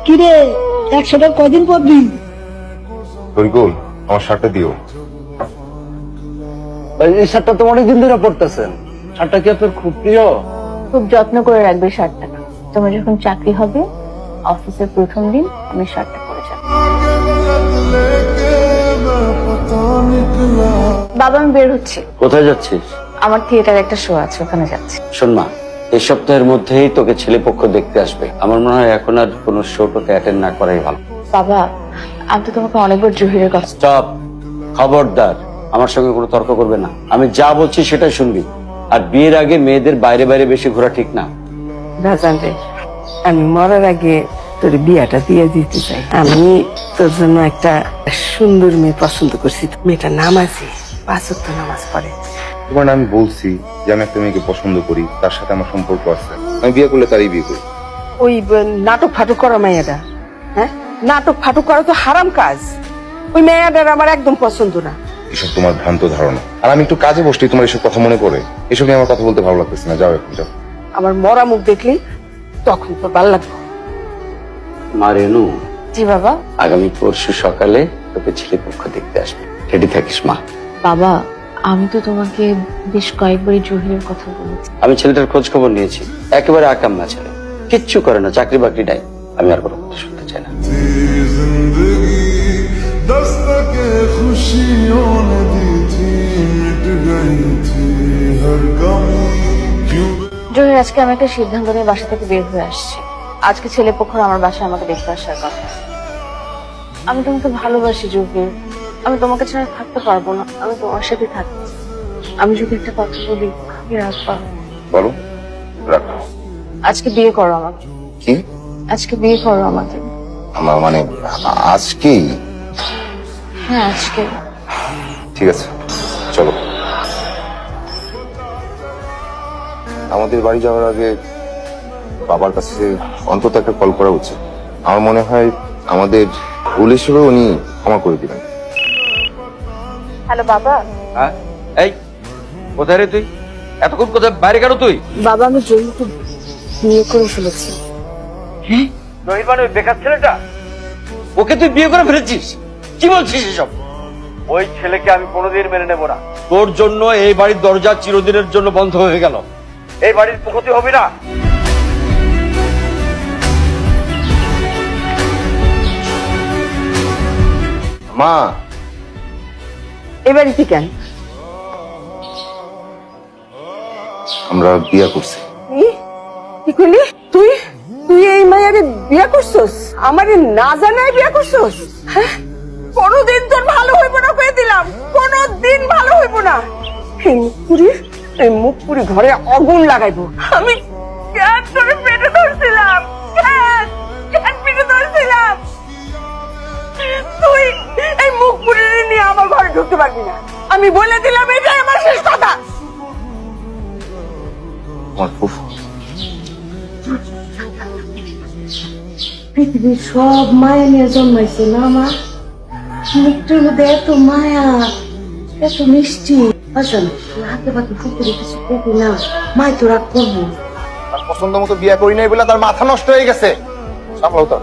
কিরে 100 টাকা কয়দিন পরবি? তরিকুল, আমার শার্টটা দিও। এই শার্টটা তো অনেকদিন ধরে পরতেছেন, শার্টটা কি আপনার খুব প্রিয়? খুব যত্ন করে রাখবে শার্টটা। তোমার যখন চাকরি হবে, অফিসের প্রথম দিন আমি শার্টটা পরে যাব। বাবা, আমি বের হচ্ছি। কোথায় যাচ্ছিস? আমার থিয়েটারে একটা শো আছে, ওখানে যাচ্ছি। শোন মা, এই সপ্তাহের মধ্যেই তোকে ছেলে পক্ষ দেখতে আসবে। আমার মনে হয় এখন আর কোনো শো টোকে অ্যাটেন্ড না করাই ভালো। বাবা, আমি তো তোমাকে অনেকবার জহিরের কথা। স্টপ, খবরদার আমার সঙ্গে কোনো তর্ক করবে না। আমি যা বলছি সেটাই শুনবি। আর বিয়ের আগে মেয়েদের বাইরে বাইরে বেশি ঘোরা ঠিক না। রাজান রে, আমি মরার আগে তোর বিয়াটা দিয়ে দিতে চাই। আমি তোর জন্য একটা সুন্দর মেয়ে পছন্দ করছি। মেয়েটার নাম আছে, 5 ওয়াক্ত নামাজ পড়ে। তোমার আমি বলছি যে আমি একটা মেয়েকে পছন্দ করি, তার সাথে আমার সম্পর্ক আছে, আমি বিয়ে করলে তারই বিয়ে করি। ওই নাটক ফাটক করা মেয়েটা, হ্যাঁ, নাটক ফাটক করা তো হারাম কাজ। ওই মেয়েটার আমার একদম পছন্দ না। এসব তোমার ভ্রান্ত ধারণা। আর আমি একটু কাজে বসলি, তোমার এসব কথা মনে পড়ে। এসব নিয়ে আমার কথা বলতে ভালো লাগতেছে না। যাও এখন, যাও। আমার মরা মুখ দেখলি তখন তোর ভালো লাগবে। মা রেনু, জি বাবা। আগামী পরশু সকালে তোকে ছেলে পক্ষ দেখতে আসবে, রেডি থাকিস মা। বাবা, আমি তো তোমাকে বেশ কয়েকবারই জহিরের কথা বলেছি। আমি ছেলেটার খোঁজ খবর নিয়েছি, একেবারে আকাম না ছেলে, কিচ্ছু করে না, চাকরি বাকরি নাই। আমি আর কোনো কথা শুনতে চাই না। জহির, আজকে আমি একটা সিদ্ধান্ত নিয়ে বাসা থেকে বের হয়ে আসছি। আজকে ছেলে পক্ষ আমার বাসায় আমাকে দেখতে আসার কথা। আমি তোমাকে ভালোবাসি জহির, আমি তোমাকে ছাড়া থাকতে পারবো না। আমি তোমার সাথে থাকি। আমি যদি একটা কথা বলি, তুমি রাখবা? বলো। রাখো। আজকে বিয়ে করো আমাকে। কি? আজকে বিয়ে করো আমাকে। আমার মানে আজকেই? হ্যাঁ, আজকে। ঠিক আছে, চলো। আমাদের বাড়ি যাওয়ার আগে বাবার কাছে অন্তত একটা কল করা উচিত। আমার মনে হয় আমাদের ভুল হিসেবে উনি ক্ষমা করে দিবেন। হ্যালো বাবা। হ্যাঁ, এই কোথায় রে তুই? এতক্ষণ কোথায় বাইরে গেল তুই? বাবা, আমি জহিরকে বিয়ে করে ফেলেছি। হ্যাঁ, জহির মানে ওই বেকার ছেলেটা? ওকে তুই বিয়ে করে ফেলেছিস? কি বলছিস এসব? ওই ছেলেকে আমি কোনোদিন মেনে নেব না। তোর জন্য এই বাড়ির দরজা চিরদিনের জন্য বন্ধ হয়ে গেল। এই বাড়ির পক্ষ তুই হবি না। মা, এবারে কি কেন? আমরা বিয়ে করছি। কি করলি তুই? তুই এই মায়ারে বিয়ে করছস? আমারে না জানাই বিয়ে করছস? হ্যাঁ, কোনদিন তোর ভালো হইব না কয়ে দিলাম, কোনদিন ভালো হইব না। এই মুখ পুরি ঘরে আগুন লাগাইবো। আমি কেন তোরে পেটে ধরছিলাম? কেন পেটে ধরছিলাম? তুই এই মুখ পুরি নিয়ে আমার ঘরে ঢুকতে পারবি না। আমি বলে দিলাম, এটাই আমার শেষ কথা। আমার ফুফু পৃথিবীর সব মায়া নিয়ে জন্মাইছে না মা? মুখটার মধ্যে এত মায়া, এত মিষ্টি। আসলে হাতে পাতে ফুকুরে কিছু করবি না, মাই তো রাগ করবো। পছন্দ মতো বিয়ে করি নাই বলে তার মাথা নষ্ট হয়ে গেছে। সামলাও তো।